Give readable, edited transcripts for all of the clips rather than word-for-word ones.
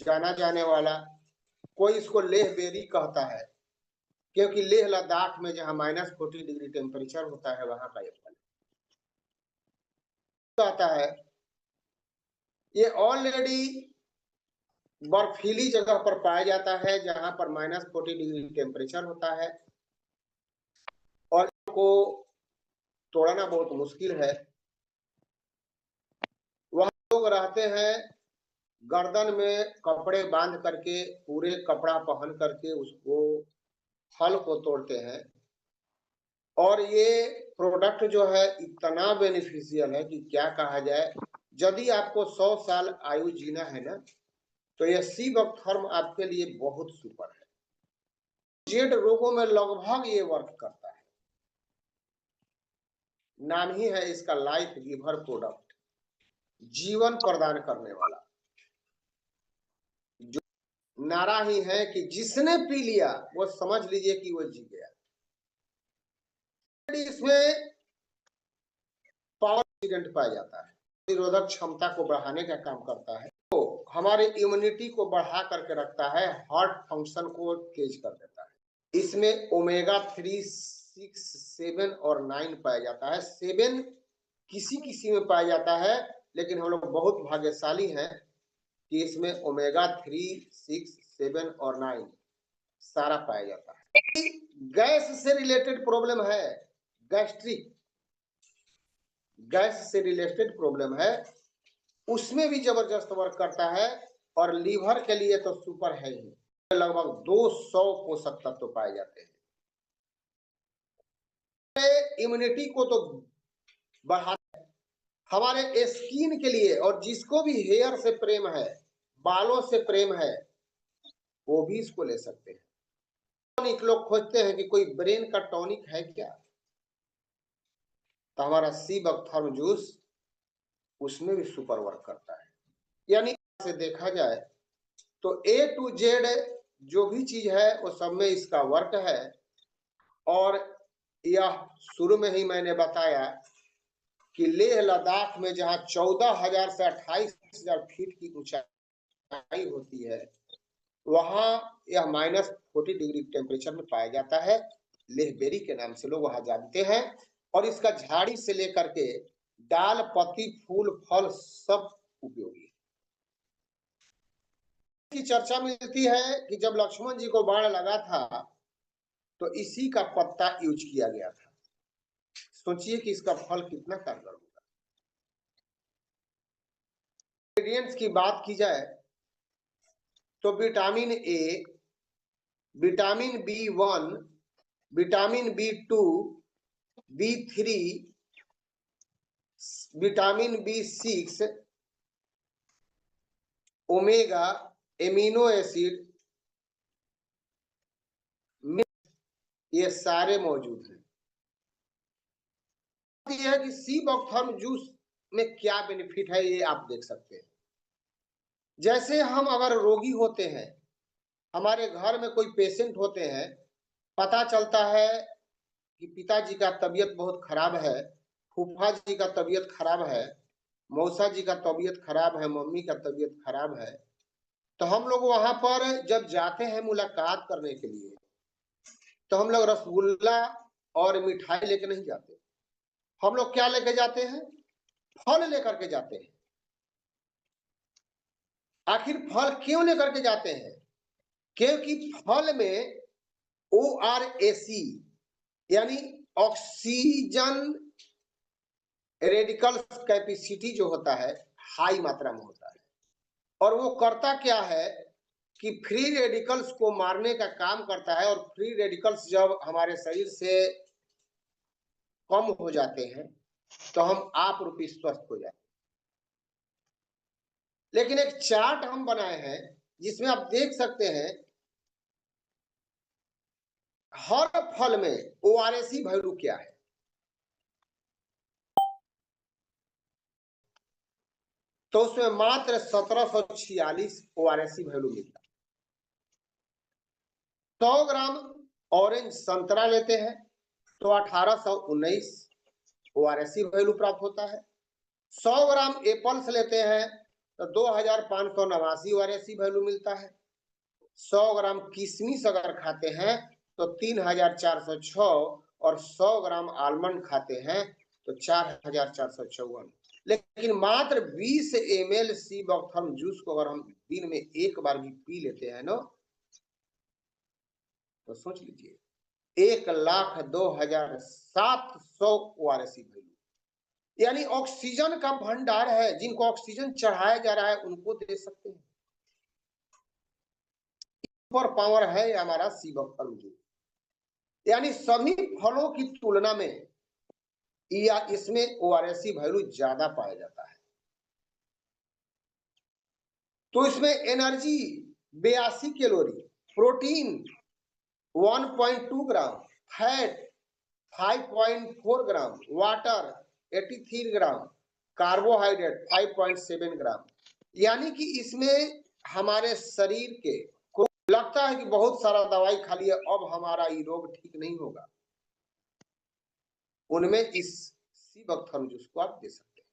जाना जाने वाला, कोई इसको लेह बेरी कहता है, क्योंकि लेह लद्दाख में जहां -40 डिग्री टेम्परेचर होता है वहां का ये फल आता है। ये ऑलरेडी बर्फीली जगह पर पाया जाता है जहां पर -40 डिग्री टेम्परेचर होता है और इसको तोड़ना बहुत मुश्किल है। वहां लोग रहते हैं गर्दन में कपड़े बांध करके, पूरे कपड़ा पहन करके उसको फल को तोड़ते हैं। और ये प्रोडक्ट जो है इतना बेनिफिशियल है कि क्या कहा जाए। यदि आपको 100 साल आयु जीना है ना, तो ये सी बकथॉर्न आपके लिए बहुत सुपर है। जेड रोगों में लगभग ये वर्क करता है। नाम ही है इसका लाइफ गिवर प्रोडक्ट, जीवन प्रदान करने वाला। जो नारा ही है कि जिसने पी लिया वो समझ लीजिए कि वो जी गया। इसमें पावर एक्सीडेंट पाया जाता है, प्रतिरोधक क्षमता को बढ़ाने का काम करता है, तो हमारे इम्यूनिटी को बढ़ा करके रखता है, हार्ट फंक्शन को तेज कर देता है। इसमें ओमेगा 3, 6, 7 और 9 पाया जाता है। 7 किसी किसी में पाया जाता है, लेकिन हम लोग बहुत भाग्यशाली हैं कि इसमें ओमेगा 3, 6, 7 और 9 सारा पाया जाता है। गैस से रिलेटेड प्रॉब्लम है, गैस्ट्रिक गैस से रिलेटेड प्रॉब्लम है, उसमें भी जबरदस्त वर्क करता है। और लीवर के लिए तो सुपर है ही, लगभग 200 पोषक तत्व पाए जाते हैं। इम्यूनिटी को तो बढ़ाता है, हमारे स्किन के लिए, और जिसको भी हेयर से प्रेम है, बालों से प्रेम है, वो भी इसको ले सकते हैं। टॉनिक लोग खोजते हैं कि कोई ब्रेन का टॉनिक है क्या, तो हमारा सी बकथॉर्न जूस उसमें भी सुपर वर्क करता है। यानी से देखा जाए तो A to Z जो भी चीज है वो सब में इसका वर्क है। और यह शुरू में ही मैंने बताया कि लेह लद्दाख में जहां 14,000 से 28,000 फीट की ऊंचाई होती है, वहां यह -40 डिग्री टेम्परेचर में पाया जाता है। लेहबेरी के नाम से लोग वहां जानते हैं। और इसका झाड़ी से लेकर के डाल, पत्ती, फूल, फल सब उपयोगी की चर्चा मिलती है कि जब लक्ष्मण जी को बाण लगा था तो इसी का पत्ता यूज किया गया था। सोचिए कि इसका फल कितना कारगर होगा। इंग्रेडिएंट्स की बात की जाए तो vitamin A, vitamin B1, vitamin B2, B3, vitamin B6, omega, amino acid, ये सारे मौजूद हैं। यह है कि सी बकथॉर्न जूस में क्या बेनिफिट है ये आप देख सकते हैं। जैसे हम अगर रोगी होते हैं, हमारे घर में कोई पेशेंट होते हैं, पता चलता है कि पिताजी का तबीयत बहुत खराब है, फूफा जी का तबीयत खराब है, मौसा जी का तबीयत खराब है, मम्मी का तबीयत खराब है, तो हम लोग वहां पर जब जाते हैं मुलाकात करने के लिए, तो हम लोग रसगुल्ला और मिठाई लेके नहीं जाते। हम लोग क्या लेके जाते हैं? फल लेकर के जाते हैं। आखिर फल क्यों लेकर के जाते हैं? क्योंकि फल में ORAC यानी ऑक्सीजन रेडिकल्स कैपेसिटी जो होता है हाई मात्रा में होता है। और वो करता क्या है कि फ्री रेडिकल्स को मारने का काम करता है। और फ्री रेडिकल्स जब हमारे शरीर से कम हो जाते हैं तो हम आप रूपी स्वस्थ हो जाते हैं। लेकिन एक चार्ट हम बनाए हैं जिसमें आप देख सकते हैं हर फल में ORAC वैल्यू क्या है। तो उसमें मात्र 1746 ORAC वैल्यू मिलता है। 100 ग्राम ऑरेंज संतरा लेते हैं तो 1819 ORAC वैल्यू प्राप्त होता है। 100 ग्राम एप्पल्स लेते हैं तो 2589 ORSE वैल्यू मिलता है। 100 ग्राम किशमिश अगर खाते हैं तो 3406 और 100 ग्राम आलमंड खाते हैं तो 4454। लेकिन मात्र 20 ml सीबकथर्म जूस को अगर हम दिन में एक बार भी पी लेते हैं ना, तो सोच लीजिए 1,02,700 ORSE वैल्यू, यानी ऑक्सीजन का भंडार है। जिनको ऑक्सीजन चढ़ाया जा रहा है उनको दे सकते हैं। सुपर पावर है हमारा सीबकथर्म जूस, यानी सभी फलों की तुलना में या इसमें ORSE वैल्यू ज्यादा पाया जाता है। तो इसमें एनर्जी 82 कैलोरी, प्रोटीन 1.2 ग्राम, फैट 5.4 ग्राम, वाटर 83 ग्राम, कार्बोहाइड्रेट 5.7 ग्राम, यानी कि इसमें हमारे शरीर के को लगता है कि बहुत सारा दवाई खा लिया अब हमारा ये रोग ठीक नहीं होगा, उनमें इस सीबकथर्म जूस को आप दे सकते हैं।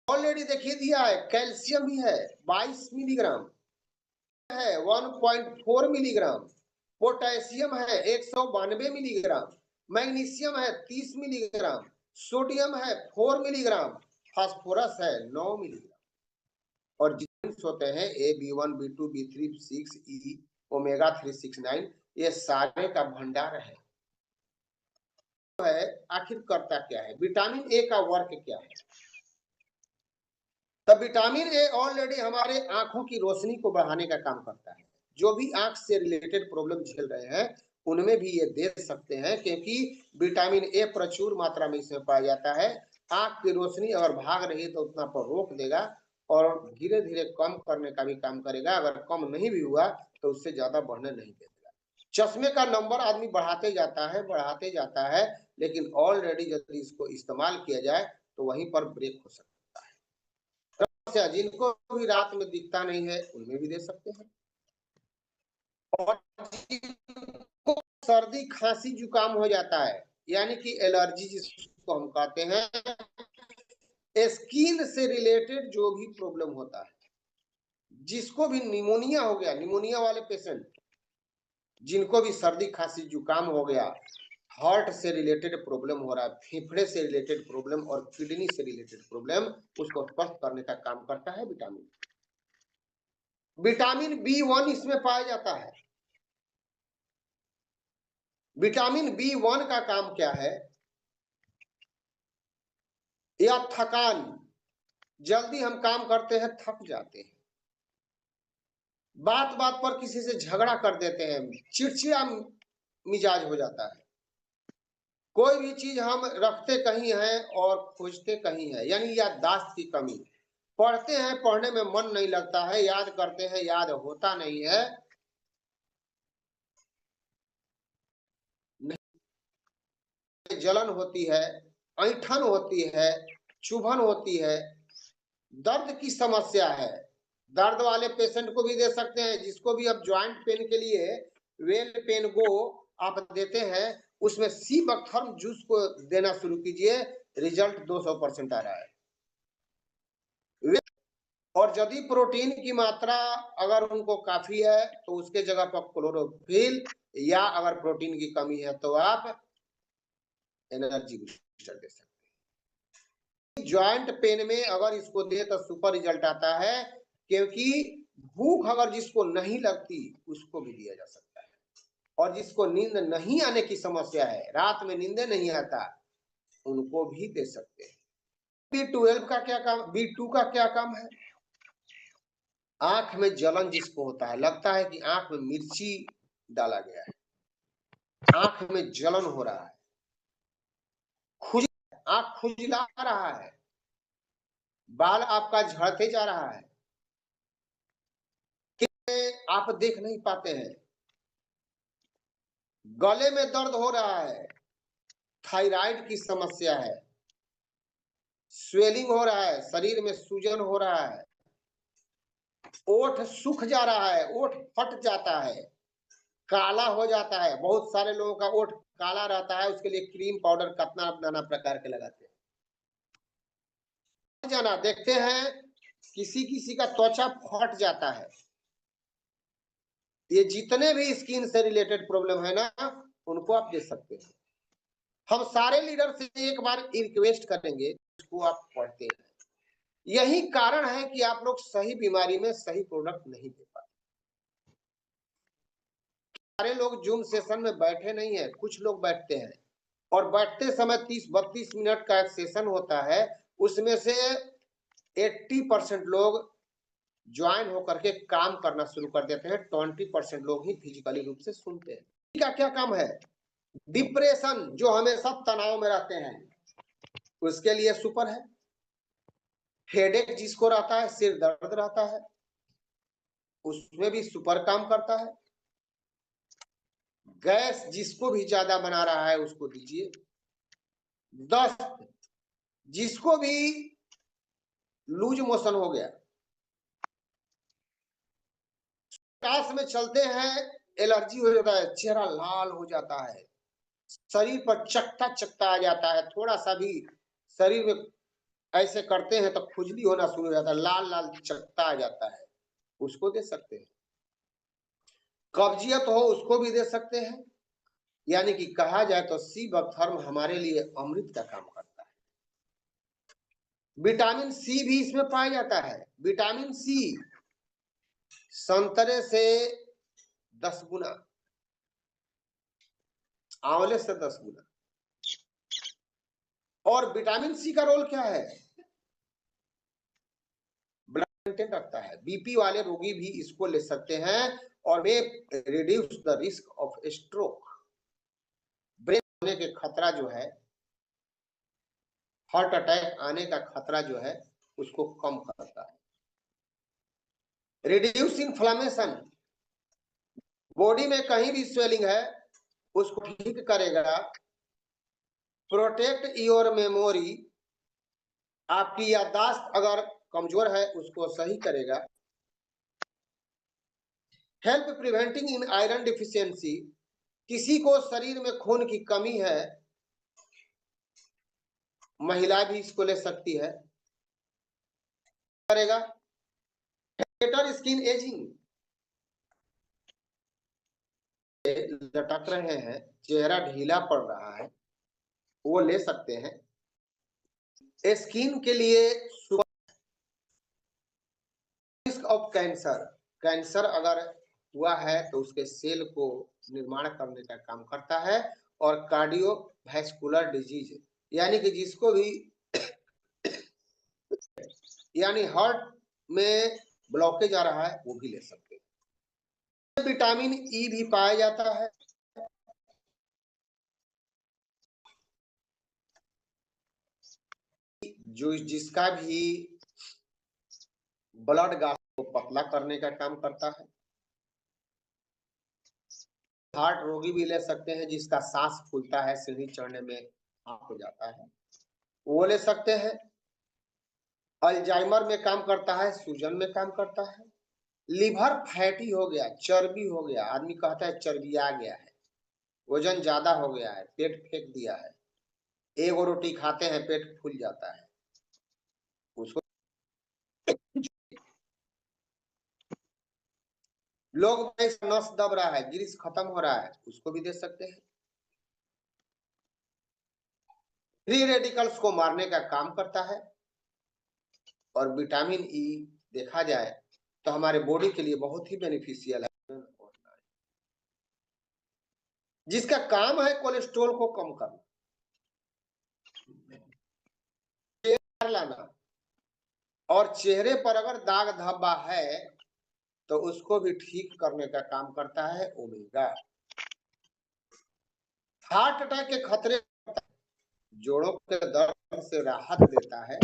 ऑलरेडी देखिए दिया है, कैल्शियम भी है 22 मिलीग्राम है, 1.4 मिलीग्राम, पोटेशियम है 192 मिलीग्राम, मैग्नीशियम है 30 मिलीग्राम, सोडियम है 4 मिलीग्राम, फास्फोरस है 9 मिलीग्राम और जिंक्स होते हैं A, B1, B2, B3, B6, E, omega 369, ये सारे का भंडार है। आखिर करता क्या है, विटामिन ए का वर्क क्या है? तो विटामिन ए ऑलरेडी हमारे आंखों की रोशनी को बढ़ाने का काम करता है। जो भी आंख से रिलेटेड प्रॉब्लम झेल रहे हैं उनमें भी ये दे सकते हैं, क्योंकि विटामिन ए प्रचुर मात्रा में इसमें पाया जाता है। आंख की रोशनी अगर भाग रही है तो उतना पर रोक देगा और धीरे धीरे कम करने का भी काम करेगा। अगर कम नहीं भी हुआ तो उससे ज्यादा बढ़ने नहीं देगा। चश्मे का नंबर आदमी बढ़ाते जाता है, लेकिन ऑलरेडी यदि इसको इस्तेमाल किया जाए तो वहीं पर ब्रेक हो सकता है। जिनको भी रात में दिखता नहीं है उनमें भी दे सकते हैं। और जिनको सर्दी खांसी जुकाम हो जाता है, यानी कि एलर्जी जिसको हम कहते हैं, स्किन से रिलेटेड जो भी प्रॉब्लम होता है, जिसको भी निमोनिया हो गया, निमोनिया वाले पेशेंट, जिनको भी सर्दी खांसी जुकाम हो गया, हार्ट से रिलेटेड प्रॉब्लम हो रहा है, फेफड़े से रिलेटेड प्रॉब्लम और किडनी से रिलेटेड प्रॉब्लम, उसको स्वस्थ करने का काम करता है विटामिन। विटामिन B1 इसमें पाया जाता है। विटामिन B1 का काम क्या है? या थकान, जल्दी हम काम करते हैं थक जाते हैं, बात बात पर किसी से झगड़ा कर देते हैं, चिड़चिड़ा मिजाज हो जाता है, कोई भी चीज हम रखते कहीं है और खोजते कहीं है, यानी याददाश्त की कमी, पढ़ते हैं पढ़ने में मन नहीं लगता है, याद करते हैं याद होता नहीं है, जलन होती है, ऐंठन होती है, चुभन होती है, दर्द की समस्या है। दर्द वाले पेशेंट को भी दे सकते हैं। जिसको भी आप ज्वाइंट पेन के लिए वेल पेन गो आप देते हैं, उसमें सीबकथर्म जूस को देना शुरू कीजिए, रिजल्ट 200% आ रहा है। और यदि प्रोटीन की मात्रा अगर उनको काफी है तो उसके जगह पर क्लोरोफिल, या अगर प्रोटीन की कमी है तो आप एनर्जी बूस्टर दे सकते हैं। ज्वाइंट पेन में अगर इसको दे तो सुपर रिजल्ट आता है, क्योंकि भूख अगर जिसको नहीं लगती उसको भी दिया जा सकता है। और जिसको नींद नहीं आने की समस्या है, रात में नींद नहीं आता, उनको भी दे सकते हैं। B12 का क्या काम, B2 का क्या काम है? आंख में जलन जिसको होता है, लगता है कि आंख में मिर्ची डाला गया है, आंख में जलन हो रहा है, आंख खुजला रहा है, बाल आपका झड़ते जा रहा है, आप देख नहीं पाते हैं, गले में दर्द हो रहा है, थायराइड की समस्या है, स्वेलिंग हो रहा है, शरीर में सूजन हो रहा है, ओठ सूख जा रहा है, ओठ फट जाता है, काला हो जाता है। बहुत सारे लोगों का ओठ काला रहता है, उसके लिए क्रीम पाउडर कितना नाना प्रकार के लगाते हैं। जाना देखते हैं किसी किसी का त्वचा फट जाता है। ये जितने भी स्किन से रिलेटेड प्रॉब्लम है ना, उनको आप दे सकते हैं। हम सारे लीडर से एक बार रिक्वेस्ट करेंगे, इसको आप पढ़ते हैं। यही कारण है कि आप लोग सही बीमारी में सही प्रोडक्ट नहीं दे पाते। सारे लोग जूम सेशन में बैठे नहीं है, कुछ लोग बैठते हैं और बैठते समय 30-32 मिनट का एक सेशन होता है, उसमें से 80% लोग ज्वाइन होकर के काम करना शुरू कर देते हैं, 20% लोग ही फिजिकली रूप से सुनते हैं। क्या क्या काम है? डिप्रेशन, जो हमेशा तनाव में रहते हैं, उसके लिए सुपर है। हेडेक जिसको रहता है, सिर दर्द रहता है, उसमें भी सुपर काम करता है। गैस जिसको भी ज्यादा बना रहा है उसको दीजिए। दस्त जिसको भी लूज मोशन हो गया, आकाश में चलते हैं एलर्जी हो जाता है, चेहरा लाल हो जाता है, शरीर पर चकता चकता आ जाता है, थोड़ा सा भी शरीर में ऐसे करते हैं तो खुजली होना शुरू हो जाता है, लाल लाल चकता आ जाता है, उसको दे सकते हैं। कब्जियत हो उसको भी दे सकते हैं। यानी कि कहा जाए तो सी बकथर्म हमारे लिए अमृत का काम करता है। विटामिन सी भी इसमें पाया जाता है। विटामिन सी संतरे से 10 गुना, आंवले से 10 गुना। और विटामिन सी का रोल क्या है? ब्लड मेंटेन रखता है। बीपी वाले रोगी भी इसको ले सकते हैं और वे reduce the risk of stroke, brain होने के खतरा जो है, हार्ट अटैक आने का खतरा जो है, उसको कम करता है। रिड्यूस इन्फ्लामेशन, बॉडी में कहीं भी स्वेलिंग है उसको ठीक करेगा। प्रोटेक्ट योर मेमोरी, आपकी याददाश्त अगर कमजोर है उसको सही करेगा। हेल्प प्रिवेंटिंग इन आयरन डिफिशियंसी, किसी को शरीर में खून की कमी है, महिला भी इसको ले सकती है, करेगा। बेटर स्किन एजिंग, लटक रहे हैं, चेहरा ढीला पड़ रहा है, वो ले सकते हैं। स्किन के लिए रिस्क ऑफ कैंसर, कैंसर अगर हुआ है तो उसके सेल को निर्माण करने का काम करता है। और कार्डियोवैस्कुलर डिजीज, यानी कि जिसको भी यानी हार्ट में ब्लॉकेज आ रहा है वो भी ले सकते हैं। विटामिन ई भी पाया जाता है। जो जिसका भी ब्लड गाढ़ा को पतला करने का काम करता है। हार्ट रोगी भी ले सकते हैं, जिसका सांस फूलता है, सीढ़ी चढ़ने में हाथ हो जाता है, वो ले सकते हैं। अल्जाइमर में काम करता है, सूजन में काम करता है। लिवर फैटी हो गया, चर्बी हो गया, आदमी कहता है चर्बी आ गया है, वजन ज्यादा हो गया है, पेट फेंक दिया है, एक रोटी खाते हैं पेट फूल जाता है, उसको लोग नस दब रहा है, ग्रीस खत्म हो रहा है, उसको भी दे सकते हैं। फ्री रेडिकल्स को मारने का काम करता है। और विटामिन ई देखा जाए तो हमारे बॉडी के लिए बहुत ही बेनिफिशियल है, जिसका काम है कोलेस्ट्रॉल को कम करना, लाना। और चेहरे पर अगर दाग धब्बा है तो उसको भी ठीक करने का काम करता है ओमेगा। हार्ट अटैक के खतरे, जोड़ों के दर्द से राहत देता है,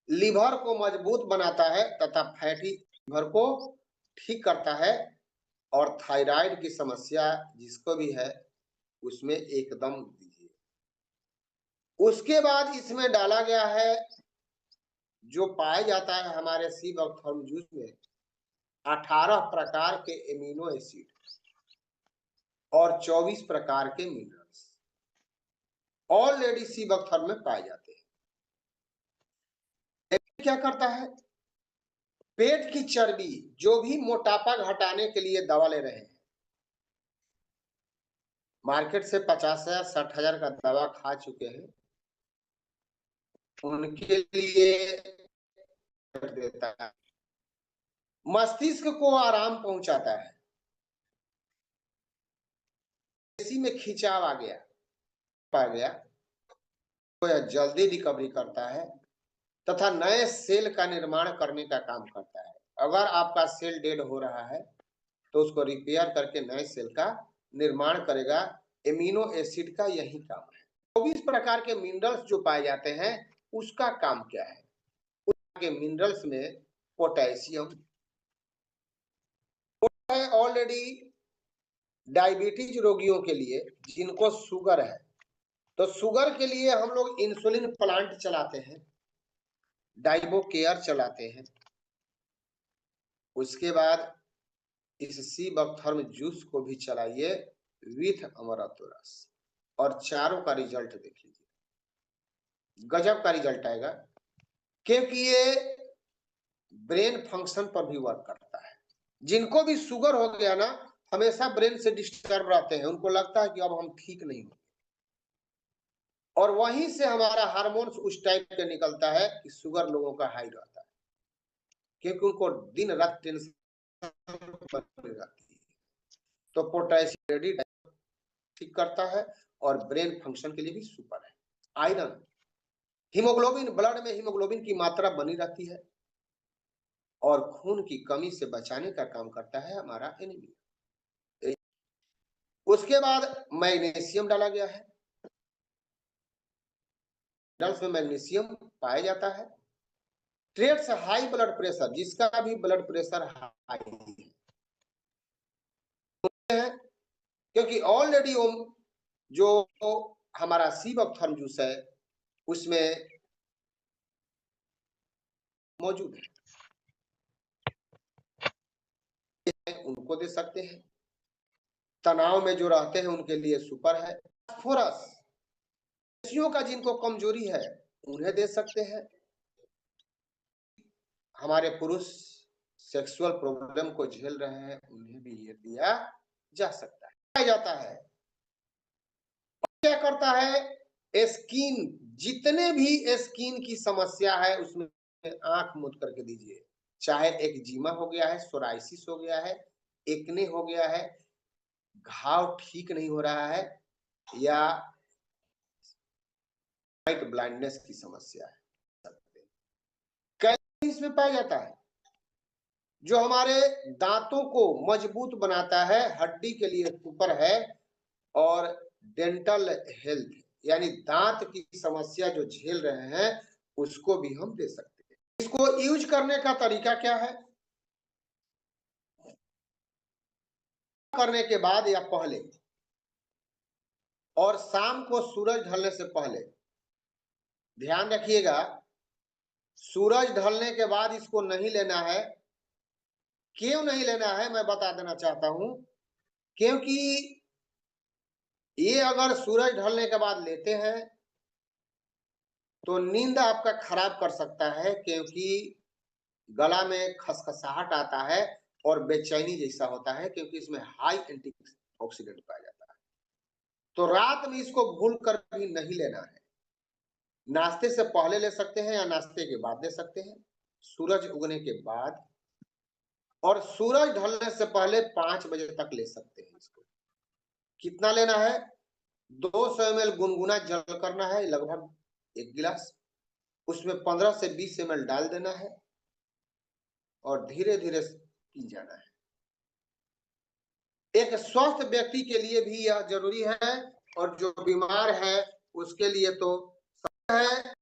लिवर को मजबूत बनाता है तथा फैटी लिवर को ठीक करता है। और थायराइड की समस्या जिसको भी है उसमें एकदम दीजिए। उसके बाद इसमें डाला गया है जो पाया जाता है हमारे सी बकथर्म जूस में, 18 प्रकार के एमिनो एसिड और 24 प्रकार के मिनरल्स ऑलरेडी सी बकथर्म में पाए जाते हैं। क्या करता है, पेट की चर्बी, जो भी मोटापा घटाने के लिए दवा ले रहे हैं, मार्केट से 50,000 60,000 का दवा खा चुके हैं, उनके लिए देता है, मस्तिष्क को आराम पहुंचाता है, इसी में खिंचाव आ गया तो यह जल्दी रिकवरी करता है तथा नए सेल का निर्माण करने का काम करता है। अगर आपका सेल डेड हो रहा है तो उसको रिपेयर करके नए सेल का निर्माण करेगा। एमिनो एसिड का यही काम है। 24 प्रकार के मिनरल्स जो पाए जाते हैं उसका काम क्या है? के मिनरल्स में पोटेशियम है। ऑलरेडी डायबिटीज रोगियों के लिए, जिनको शुगर है, तो शुगर के लिए हम लोग इंसुलिन प्लांट चलाते हैं, डाइबो केयर चलाते हैं। उसके बाद इस सी बकथर्म जूस को भी चलाइए विथ अमरत्व रस, और चारों का रिजल्ट देख लीजिए, गजब का रिजल्ट आएगा, क्योंकि ये ब्रेन फंक्शन पर भी वर्क करता है। जिनको भी शुगर हो गया ना, हमेशा ब्रेन से डिस्टर्ब रहते हैं, उनको लगता है कि अब हम ठीक नहीं होंगे, और वहीं से हमारा हार्मोन्स उस टाइप का निकलता है कि शुगर लोगों का हाई रहता है, क्योंकि उनको दिन रात टेंशन रहती है। तो पोटेशियम रेडी ठीक करता है और ब्रेन फंक्शन के लिए भी सुपर है। आयरन, हीमोग्लोबिन, ब्लड में हीमोग्लोबिन की मात्रा बनी रहती है और खून की कमी से बचाने का काम करता है हमारा एनीमिया। उसके बाद मैग्नीशियम डाला गया है, में मैग्नीशियम पाया जाता है। ट्रेट्स हाई ब्लड प्रेशर, जिसका भी ब्लड प्रेशर हाई है, क्योंकि ऑलरेडी जो हमारा सी बकथर्म जूस है उसमें मौजूद है, उनको दे सकते हैं। तनाव में जो रहते हैं उनके लिए सुपर है। फास्फोरस, का जिनको कमजोरी है उन्हें दे सकते हैं। हमारे पुरुष सेक्सुअल प्रॉब्लम को झेल रहे हैं उन्हें भी ये दिया जा सकता है, जाता है। क्या करता है, स्किन, जितने भी स्किन की समस्या है उसमें आंख मूंद करके दीजिए, चाहे एक्जिमा हो गया है, सोराइसिस हो गया है, एक्ने हो गया है, घाव ठीक नहीं हो रहा है, या नाइट ब्लाइंडनेस की समस्या है, कैल्शियम इसमें पाया जाता है, जो हमारे दांतों को मजबूत बनाता है, हड्डी के लिए सुपर है, और डेंटल हेल्थ यानी दांत की समस्या जो झेल रहे हैं उसको भी हम दे सकते हैं। इसको यूज करने का तरीका क्या है? करने के बाद या पहले, और शाम को सूरज ढलने से पहले। ध्यान रखिएगा, सूरज ढलने के बाद इसको नहीं लेना है। क्यों नहीं लेना है मैं बता देना चाहता हूं, क्योंकि ये अगर सूरज ढलने के बाद लेते हैं तो नींद आपका खराब कर सकता है, क्योंकि गला में खसखसाहट आता है और बेचैनी जैसा होता है, क्योंकि इसमें हाई एंटीऑक्सीडेंट पाया जाता है। तो रात में इसको भूल कर भी नहीं लेना है। नाश्ते से पहले ले सकते हैं या नाश्ते के बाद ले सकते हैं, सूरज उगने के बाद, और सूरज ढलने से पहले 5 बजे तक ले सकते हैं इसको। कितना लेना है? 200 ml गुनगुना जल करना है, लगभग 1 गिलास, उसमें 15 से 20 ml डाल देना है और धीरे धीरे पी जाना है। एक स्वस्थ व्यक्ति के लिए भी यह जरूरी है, और जो बीमार है उसके लिए तो है।